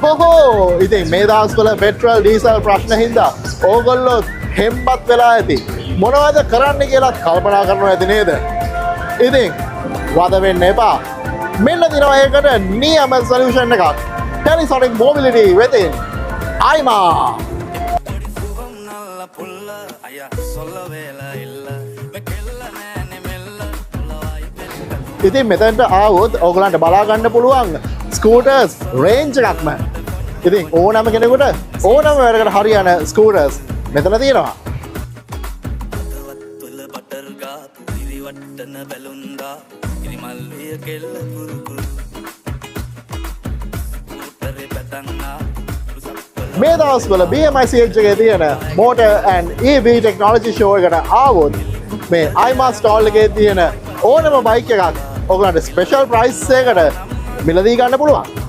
ඔහොහෝ ඉතින් මේ දවස්වල පෙට්‍රල් ඩීසල් ප්‍රශ්න හින්දා ඕගොල්ලෝ හෙම්බත් වෙලා ඇති. මොනවද කරන්න කියලා කල්පනා කරනවා ඇති නේද? ඉතින් වද වෙන්න එපා. මෙන්න දිනවා ඒකට නියම සොලියුෂන් එකක්. Panasonic Mobility වෙතින් අයිමා. ඉතින් මෙතැන්ට ආවොත් ඕගලන්ට බලා ගන්න පුළුවන් ස්කූටර්ස් රේන්ජ් එකක්ම. ඉතින් ඕනම කෙනෙකුට ඕනම වැඩකට හරියන ස්කූටර්ස් මෙතන තියෙනවා. මේ දවස්වල BMICH එකේ තියෙන motor and EV technology show එකට ආවොත් මේ අයිමා ස්ටෝල් එකේ තියෙන ඕනම බයික් එකක් ඔයගලන්ට ස්පෙෂල් ප්‍රයිස් එකකට මිලදී ගන්න පුළුවන්.